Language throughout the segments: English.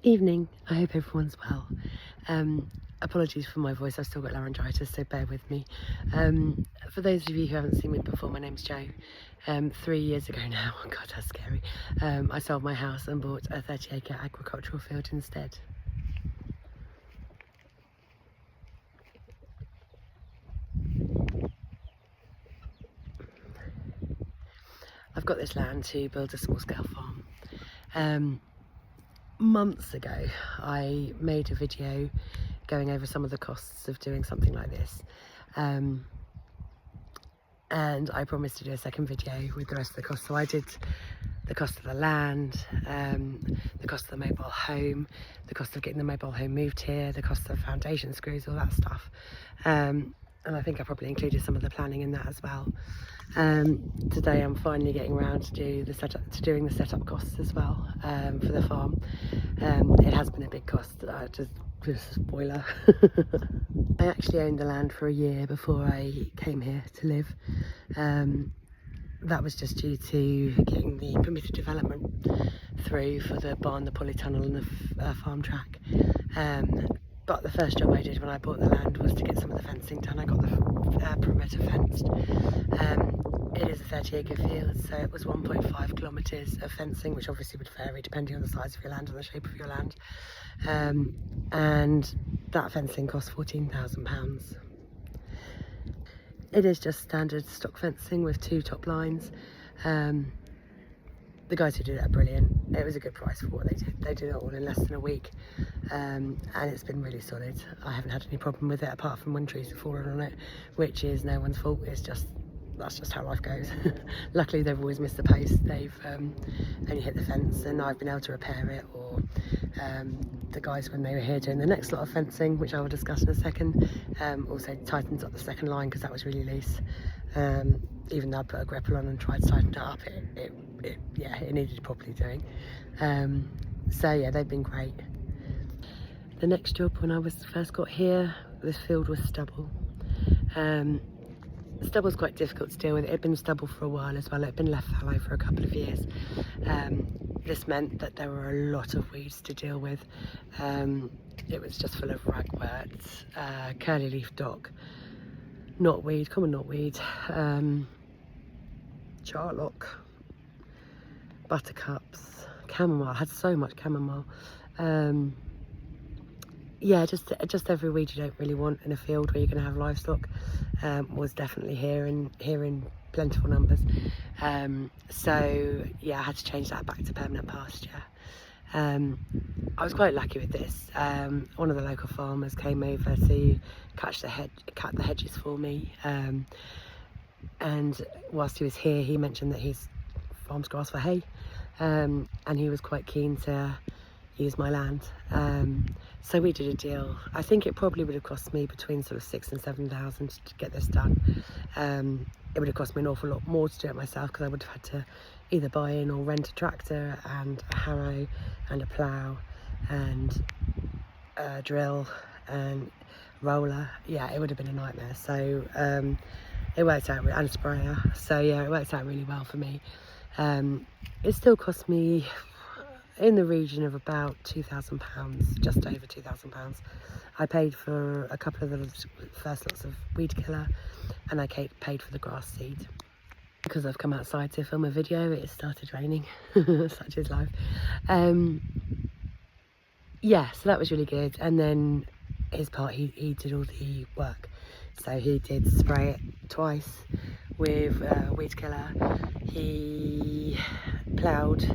Evening, I hope everyone's well. Apologies for my voice, I've still got laryngitis, so bear with me. For those of you who haven't seen me before, my name's Jo. 3 years ago now, oh god, that's scary, I sold my house and bought a 30-acre agricultural field instead. I've got this land to build a small-scale farm. Months ago, I made a video going over some of the costs of doing something like this. And I promised to do a second video with the rest of the costs. So I did the cost of the land, the cost of the mobile home, the cost of getting the mobile home moved here, the cost of foundation screws, all that stuff. And I think I probably included some of the planning in that as well. Today I'm finally getting around to doing the setup costs as well, for the farm. It has been a big cost, just a spoiler. I actually owned the land for a year before I came here to live. That was just due to getting the permitted development through for the barn, the polytunnel and the farm track. But the first job I did when I bought the land was to get some of the fencing done. I got the perimeter fenced. It is a 30-acre field, so it was 1.5 kilometres of fencing, which obviously would vary depending on the size of your land and the shape of your land. And that fencing cost £14,000. It is just standard stock fencing with 2 top lines. The guys who did it are brilliant. It was a good price for what they did. They did it all in less than a week, and it's been really solid. I haven't had any problem with it apart from when trees have fallen on it, which is no one's fault. That's just how life goes. Luckily they've always missed the post. They've only hit the fence and I've been able to repair it, or the guys when they were here doing the next lot of fencing, which I will discuss in a second, also tightened up the second line because that was really loose. Even though I put a grapple on and tried to tighten it up, it needed properly doing. So yeah, they've been great. The next job, when I first got here, this field was stubble. Stubble's quite difficult to deal with. It had been stubble for a while as well. It had been left fallow for a couple of years. This meant that there were a lot of weeds to deal with. It was just full of ragwort, curly leaf dock, knotweed, common knotweed, charlock, buttercups, chamomile. I had so much chamomile. Yeah, just every weed you don't really want in a field where you're going to have livestock was definitely here in plentiful numbers. So yeah, I had to change that back to permanent pasture. I was quite lucky with this. One of the local farmers came over to cut the hedges for me, and whilst he was here, he mentioned that he farms grass for hay, and he was quite keen to use my land. So we did a deal. I think it probably would have cost me between sort of 6,000 and 7,000 to get this done. It would have cost me an awful lot more to do it myself, because I would have had to either buy in or rent a tractor and a harrow and a plough and a drill and roller. Yeah, it would have been a nightmare. So it worked out, and a sprayer. So yeah, it worked out really well for me. It still cost me in the region of about £2,000, just over £2,000. I paid for a couple of the first lots of weed killer, and I paid for the grass seed. Because I've come outside to film a video, it started raining. Such is life. Yeah, so that was really good. And then his part, he did all the work. So he did spray it twice with weed killer. He ploughed,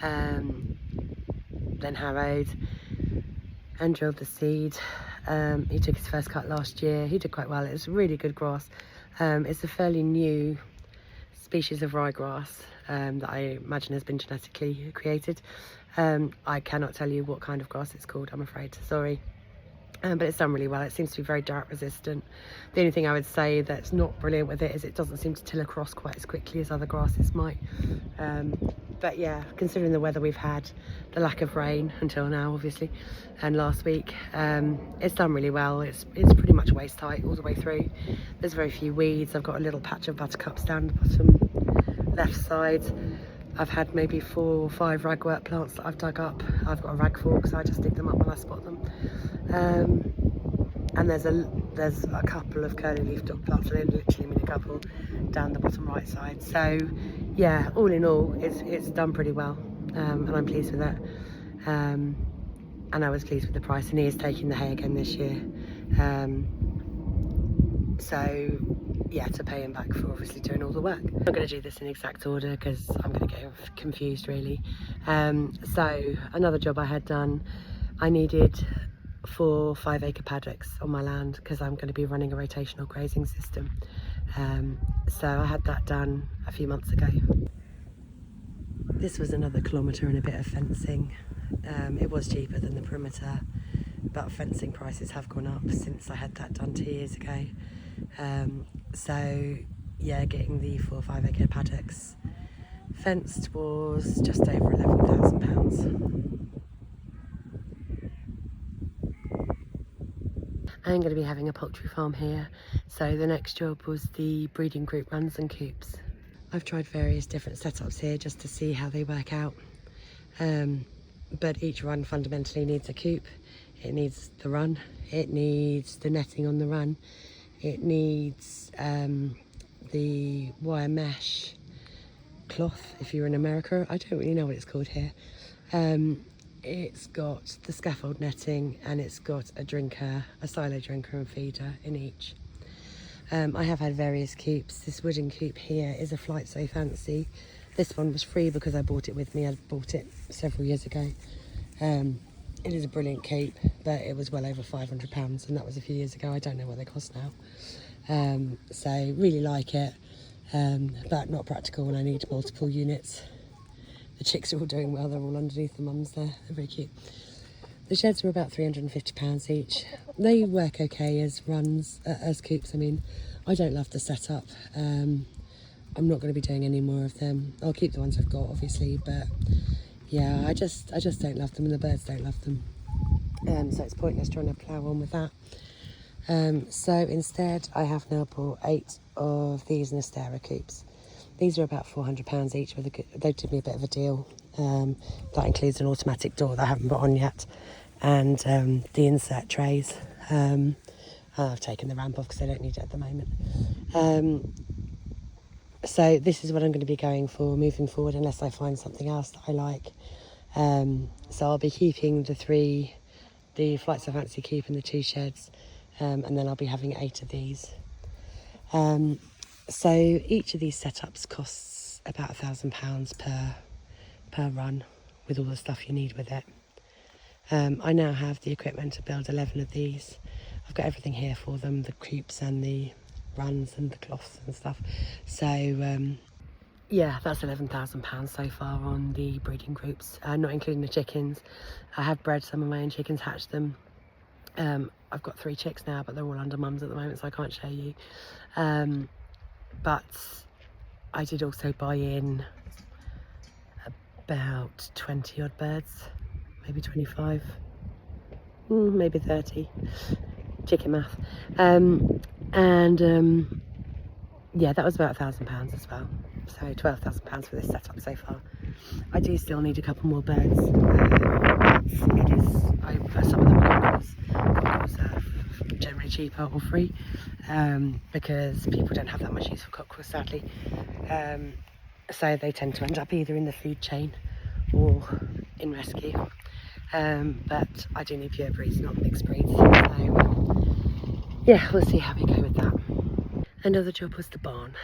then harrowed and drilled the seed. He took his first cut last year. He did quite well. It was really good grass. It's a fairly new species of ryegrass that I imagine has been genetically created. I cannot tell you what kind of grass it's called, I'm afraid, sorry. But it's done really well. It seems to be very drought resistant. The only thing I would say that's not brilliant with it is it doesn't seem to till across quite as quickly as other grasses might. But yeah, considering the weather we've had, the lack of rain until now obviously, and last week, it's done really well. It's pretty much waist height all the way through. There's very few weeds. I've got a little patch of buttercups down the bottom left side. I've had maybe 4 or 5 ragwort plants that I've dug up. I've got a rag fork, so I just dig them up when I spot them. And there's a couple of curly leaf dock plants, and literally a couple down the bottom right side. So yeah, all in all, it's done pretty well, and I'm pleased with it. And I was pleased with the price, and he is taking the hay again this year. So yeah, to pay him back for obviously doing all the work. I'm not going to do this in exact order because I'm going to get confused really. So another job I had done, I needed 4 5-acre paddocks on my land because I'm going to be running a rotational grazing system. So I had that done a few months ago. This was another kilometre and a bit of fencing. It was cheaper than the perimeter, but fencing prices have gone up since I had that done 2 years ago. So yeah, getting the 4 or 5-acre paddocks fenced was just over £11,000. I'm going to be having a poultry farm here, so the next job was the breeding group runs and coops. I've tried various different setups here just to see how they work out, but each run fundamentally needs a coop. It needs the run, it needs the netting on the run, it needs the wire mesh cloth if you're in America. I don't really know what it's called here. It's got the scaffold netting, and it's got a drinker, a silo drinker and feeder in each. I have had various coops. This wooden coop here is a Flight So Fancy. This one was free because I bought it with me. I bought it several years ago. It is a brilliant coop, but it was well over £500, and that was a few years ago. I don't know what they cost now. So really like it, but not practical when I need multiple units. The chicks are all doing well, they're all underneath the mums there, they're very cute. The sheds were about £350 each. They work okay as runs, as coops. I mean, I don't love the setup. I'm not going to be doing any more of them. I'll keep the ones I've got, obviously, but yeah, I just don't love them, and the birds don't love them. So it's pointless trying to plough on with that. So instead, I have now bought 8 of these Nastera coops. These are about £400 each. They did me a bit of a deal. That includes an automatic door that I haven't put on yet, and the insert trays. I've taken the ramp off because I don't need it at the moment. So this is what I'm going to be going for moving forward, unless I find something else that I like. So I'll be keeping the Flight So Fancy coop and the 2 sheds, and then I'll be having 8 of these. So each of these setups costs about £1,000 per run, with all the stuff you need with it. I now have the equipment to build 11 of these. I've got everything here for them, the coops and the runs and the cloths and stuff. So yeah, that's £11,000 so far on the breeding groups, not including the chickens. I have bred some of my own chickens, hatched them. I've got 3 chicks now, but they're all under mums at the moment, so I can't show you. But I did also buy in about 20 odd birds, maybe 25, maybe 30, chicken math. Yeah, that was about £1,000 as well. So £12,000 for this setup so far. I do still need a couple more birds. Some of them are cockles. Cockles are generally cheaper or free, because people don't have that much use for cockerels, sadly. So they tend to end up either in the food chain or in rescue. But I do need pure breeds, not mixed breeds. So yeah, we'll see how we go with that. Another job was the barn.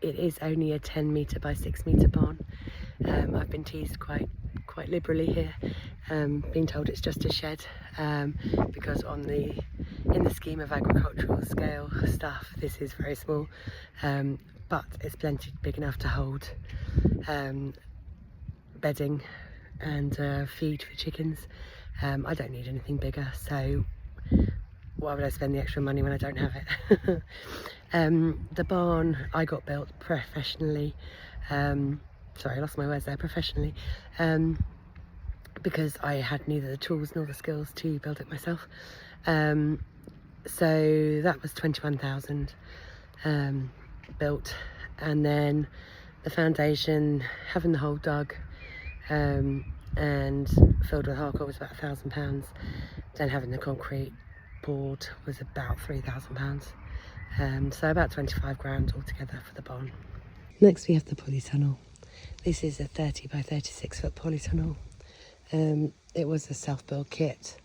It is only a 10 metre by 6 metre barn. I've been teased quite liberally here, being told it's just a shed, because in the scheme of agricultural scale stuff, this is very small, but it's plenty big enough to hold bedding and feed for chickens. I don't need anything bigger, so why would I spend the extra money when I don't have it? The barn I got built professionally. Sorry, I lost my words there. Professionally, because I had neither the tools nor the skills to build it myself. So that was 21,000 built, and then the foundation, having the hole dug and filled with hardcore was about £1,000. Then having the concrete poured was about £3,000. So about 25 grand altogether for the barn. Next we have the polytunnel. This is a 30 by 36 foot polytunnel. It was a self-build kit.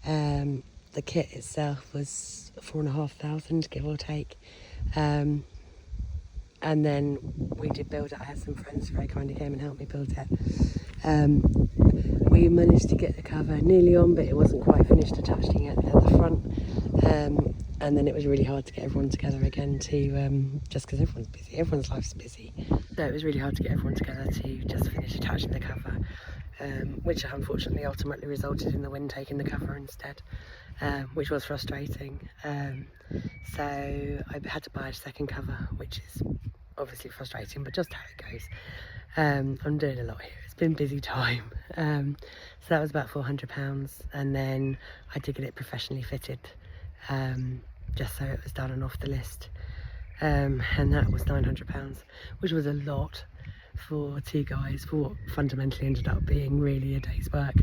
The kit itself was 4,500, give or take. And then we did build it. I had some friends who very kindly came and helped me build it. We managed to get the cover nearly on, but it wasn't quite finished attaching it at the front. And then it was really hard to get everyone together again to, just because everyone's busy, everyone's life's busy. So it was really hard to get everyone together to just finish attaching the cover, which unfortunately ultimately resulted in the wind taking the cover instead, which was frustrating. So I had to buy a second cover, which is obviously frustrating, but just how it goes. I'm doing a lot here. It's been busy time. So that was about £400, and then I did get it professionally fitted, just so it was done and off the list. And that was £900, which was a lot for two guys for what fundamentally ended up being really a day's work,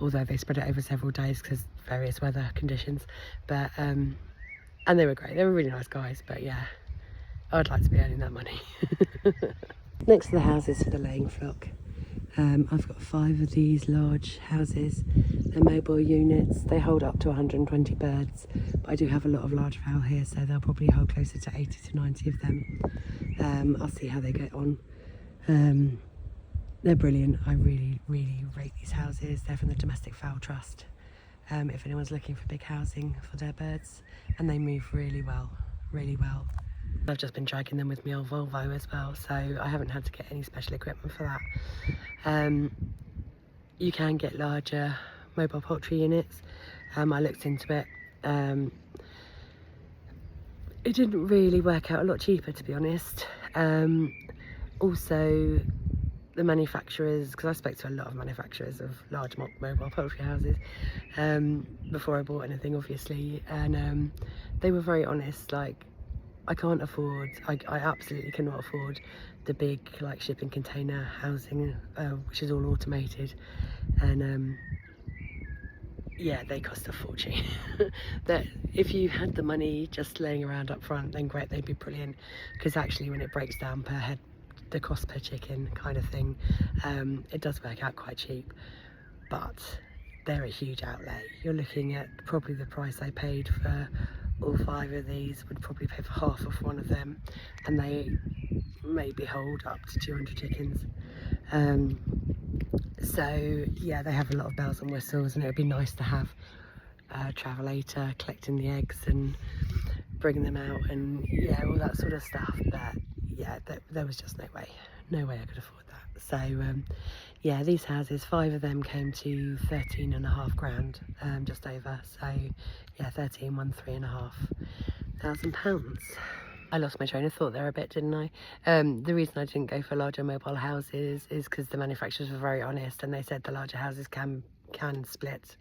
although they spread it over several days because various weather conditions. But and they were great. They were really nice guys, but yeah, I'd like to be earning that money. Next to the houses for the laying flock, I've got 5 of these large houses. They're mobile units. They hold up to 120 birds, but I do have a lot of large fowl here, so they'll probably hold closer to 80 to 90 of them. I'll see how they get on. They're brilliant. I really, really rate these houses. They're from the Domestic Fowl Trust, if anyone's looking for big housing for their birds, and they move really well, really well. I've just been dragging them with my old Volvo as well, so I haven't had to get any special equipment for that. You can get larger mobile poultry units. I looked into it. It didn't really work out, a lot cheaper to be honest. Also the manufacturers, because I spoke to a lot of manufacturers of large mobile poultry houses before I bought anything obviously, and they were very honest. Like, I can't afford, I absolutely cannot afford the big like shipping container housing, which is all automated, and yeah, they cost a fortune. That if you had the money just laying around up front, then great, they'd be brilliant, because actually when it breaks down per head, the cost per chicken kind of thing, it does work out quite cheap, but they're a huge outlay. You're looking at probably the price I paid for all 5 of these, would probably pay for half of one of them, and they maybe hold up to 200 chickens. So yeah, they have a lot of bells and whistles, and it would be nice to have a travelator collecting the eggs and bringing them out, and yeah, all that sort of stuff. But yeah, there was just no way I could afford that. So yeah, these houses, 5 of them came to 13.5 grand, just over. So yeah, 13,135 pounds. I lost my train of thought there a bit, didn't I? The reason I didn't go for larger mobile houses is because the manufacturers were very honest, and they said the larger houses can split.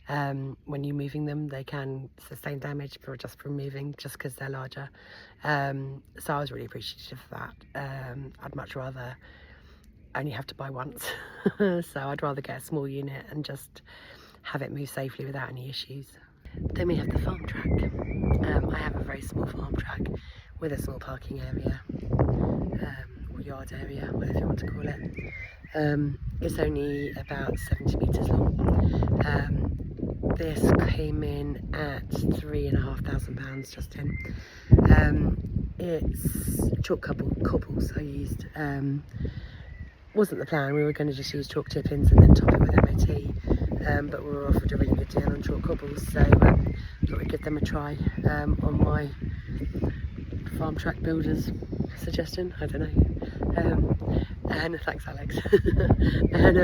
When you're moving them, they can sustain damage just from moving, just because they're larger. So I was really appreciative of that. I'd much rather only have to buy once. So I'd rather get a small unit and just have it move safely without any issues. Then we have the farm track. I have a very small farm track with a small parking area, or yard area, whatever you want to call it. It's only about 70 metres long. This came in at £3,500 just in. It's chalk cobbles I used. Wasn't the plan. We were going to just use chalk tip-ins and then top it with MOT, but we were offered a really good deal on chalk cobbles, so thought we'd give them a try on my farm track builder's suggestion. I don't know. And thanks, Alex. And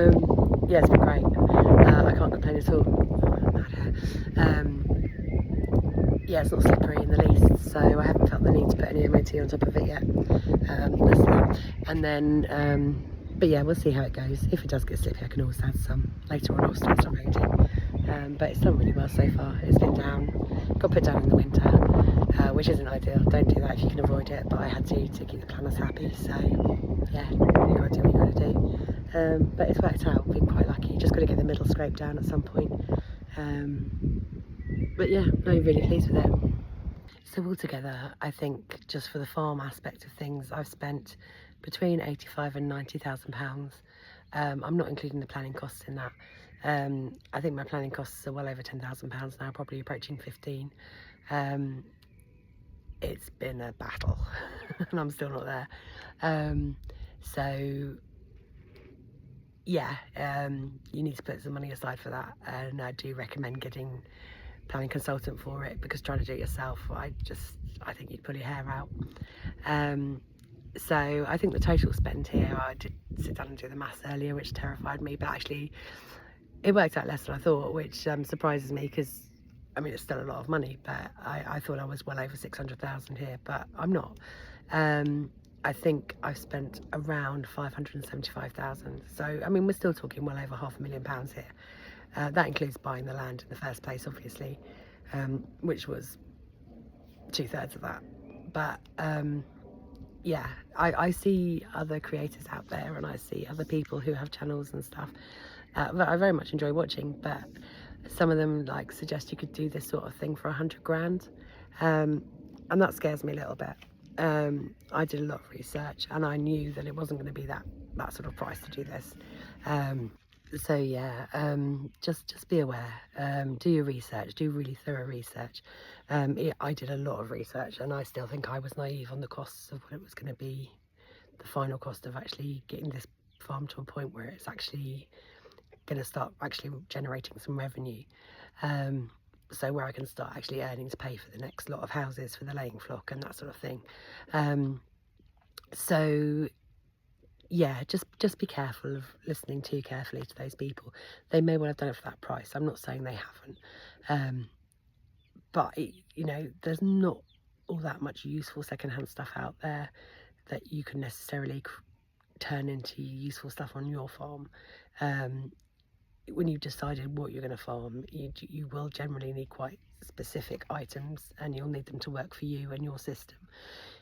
yeah, it's been great. I can't complain at all. Yeah, it's not slippery in the least, so I haven't felt the need to put any MOT on top of it yet. And then but yeah, we'll see how it goes. If it does get slippy, I can always add some later on. I'll start raining. But it's done really well so far. It's been down, got put down in the winter, which isn't ideal. Don't do that if you can avoid it, but I had to keep the planners happy, so yeah, you got to do what you got to do. But it's worked out, been quite lucky. Just got to get the middle scraped down at some point. But yeah, no, really pleased with it. So altogether, I think just for the farm aspect of things, I've spent between 85 and 90,000 pounds. I'm not including the planning costs in that. I think my planning costs are well over 10,000 pounds now, probably approaching 15. It's been a battle, and I'm still not there. So yeah, you need to put some money aside for that, and I do recommend getting planning consultant for it, because trying to do it yourself, I think you'd pull your hair out. So I think the total spend here, I did sit down and do the maths earlier, which terrified me, but actually it worked out less than I thought, which surprises me, because I mean, it's still a lot of money, but I thought I was well over 600,000 here, but I'm not. I think I've spent around 575,000. So, I mean, we're still talking well over £500,000 here. That includes buying the land in the first place, obviously, which was 2/3 of that. But yeah, I see other creators out there, and I see other people who have channels and stuff that I very much enjoy watching, but some of them like suggest you could do this sort of thing for 100 grand, and that scares me a little bit. I did a lot of research, and I knew that it wasn't going to be that sort of price to do this. So yeah, just be aware. Do your research. Do really thorough research. I did a lot of research, and I still think I was naive on the costs of what it was going to be, the final cost of actually getting this farm to a point where it's actually going to start actually generating some revenue. So where I can start actually earning to pay for the next lot of houses for the laying flock and that sort of thing. So yeah, just be careful of listening too carefully to those people. They may well have done it for that price. I'm not saying they haven't. But you know, there's not all that much useful secondhand stuff out there that you can necessarily turn into useful stuff on your farm. When you've decided what you're going to farm, you will generally need quite specific items, and you'll need them to work for you and your system.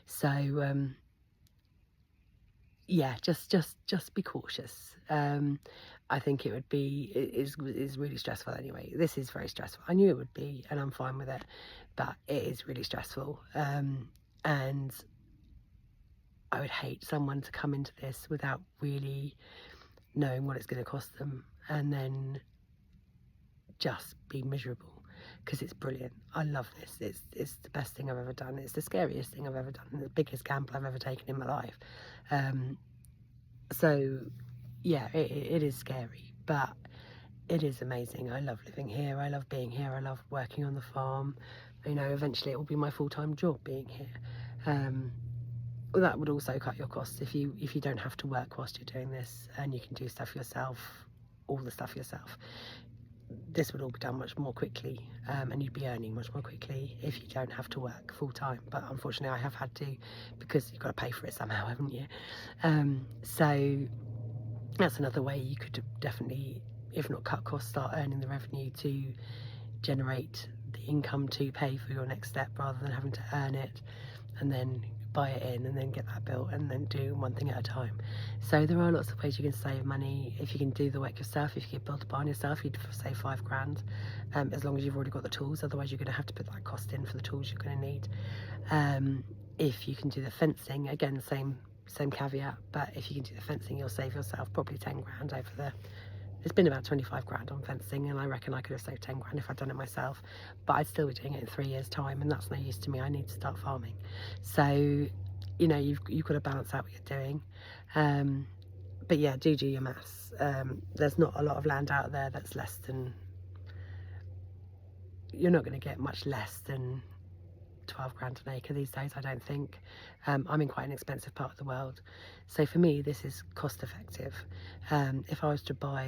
So yeah, just be cautious. I think it would be, is really stressful anyway. This is very stressful. I knew it would be, and I'm fine with it, but it is really stressful. And I would hate someone to come into this without really knowing what it's going to cost them, and then just be miserable, because it's brilliant. I love this. It's the best thing I've ever done. It's the scariest thing I've ever done, the biggest gamble I've ever taken in my life. So yeah, it is scary, but it is amazing. I love living here. I love being here. I love working on the farm. You know, eventually it will be my full-time job being here. That would also cut your costs if you don't have to work whilst you're doing this, and you can do stuff yourself, all the stuff yourself. This would all be done much more quickly, and you'd be earning much more quickly if you don't have to work full-time. But unfortunately I have had to, because you've got to pay for it somehow, haven't you? So that's another way you could definitely, if not cut costs, start earning the revenue to generate the income to pay for your next step, rather than having to earn it and then buy it in and then get that built and then do one thing at a time. So there are lots of ways you can save money. If you can do the work yourself, if you can build a barn yourself, you'd save 5 grand, as long as you've already got the tools. Otherwise you're going to have to put that cost in for the tools you're going to need. If you can do the fencing, again, same caveat, but if you can do the fencing, you'll save yourself probably 10 grand over the, it's been about 25 grand on fencing, and I reckon I could have saved 10 grand if I'd done it myself, but I'd still be doing it in 3 years time, and that's no use to me. I need to start farming. So you know, you've got to balance out what you're doing. But yeah, do your maths. There's not a lot of land out there that's less than, you're not going to get much less than 12 grand an acre these days, I don't think. I'm in quite an expensive part of the world, so for me this is cost effective. If I was to buy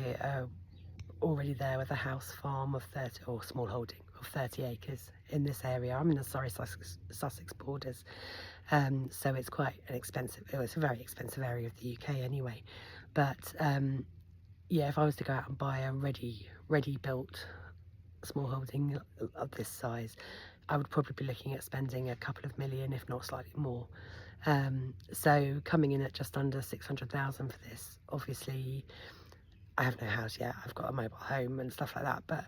already there with a house farm of 30, or small holding of 30 acres in this area, I'm in the Surrey Sussex borders, so it's quite an expensive, it's a very expensive area of the UK anyway, but yeah, if I was to go out and buy a ready built small holding of this size, I would probably be looking at spending a couple of million, if not slightly more. So coming in at just under 600,000 for this, obviously I have no house yet, I've got a mobile home and stuff like that, but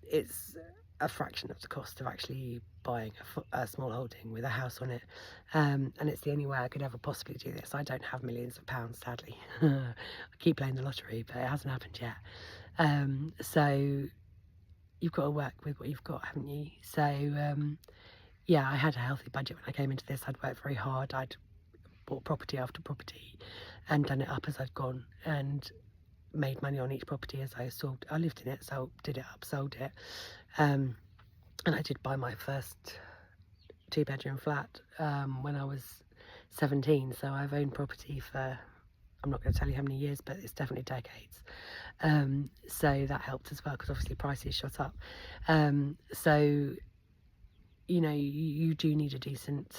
it's a fraction of the cost of actually buying a small holding with a house on it. And it's the only way I could ever possibly do this. I don't have millions of pounds, sadly. I keep playing the lottery, but it hasn't happened yet. So you've got to work with what you've got, haven't you? So yeah, I had a healthy budget when I came into this. I'd worked very hard. I'd bought property after property and done it up as I'd gone, and made money on each property as I sold. I lived in it, so did it up, sold it. And I did buy my first 2-bedroom flat when I was 17. So I've owned property for, I'm not going to tell you how many years, but it's definitely decades. So that helped as well, because obviously prices shot up. So, you know, you do need a decent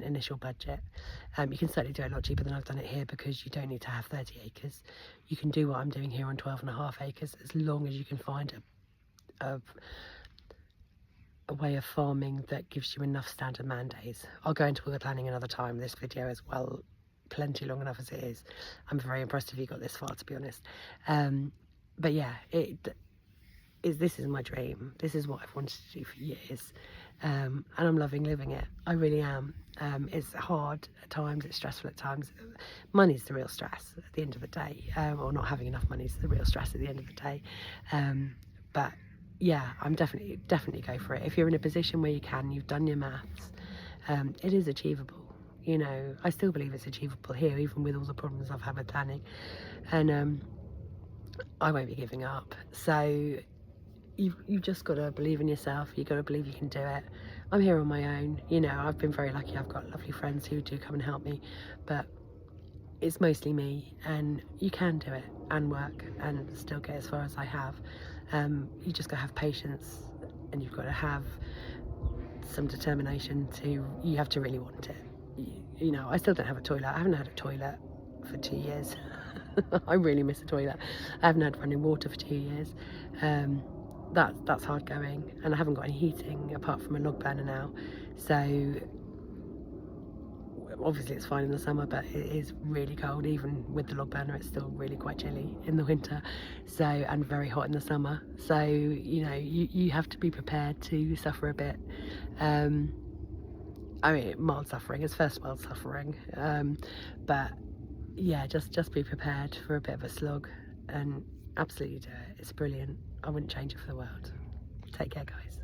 initial budget. You can certainly do it a lot cheaper than I've done it here, because you don't need to have 30 acres. You can do what I'm doing here on 12.5 acres, as long as you can find a way of farming that gives you enough standard man days. I'll go into all the planning another time. This video is plenty long enough as it is. I'm very impressed if you got this far, to be honest. But yeah, this is my dream. This is what I've wanted to do for years, and I'm loving living it. I really am. It's hard at times, it's stressful at times. Money's the real stress at the end of the day, or not having enough money is the real stress at the end of the day. But yeah, I'm definitely go for it. If you're in a position where you can, you've done your maths, it is achievable. You know, I still believe it's achievable here, even with all the problems I've had with planning, and I won't be giving up. So you've just got to believe in yourself. You've got to believe you can do it. I'm here on my own. You know, I've been very lucky. I've got lovely friends who do come and help me, but it's mostly me, and you can do it and work and still get as far as I have. You just got to have patience, and you've got to have some determination you have to really want it. You know, I still don't have a toilet. I haven't had a toilet for 2 years. I really miss a toilet. I haven't had running water for 2 years. That's hard going, and I haven't got any heating apart from a log burner now. So obviously it's fine in the summer, but it is really cold. Even with the log burner, it's still really quite chilly in the winter, so, and very hot in the summer. So, you know, you have to be prepared to suffer a bit. I mean, mild suffering is first world suffering, but yeah, just be prepared for a bit of a slog, and absolutely do it. It's brilliant. I wouldn't change it for the world. Take care, guys.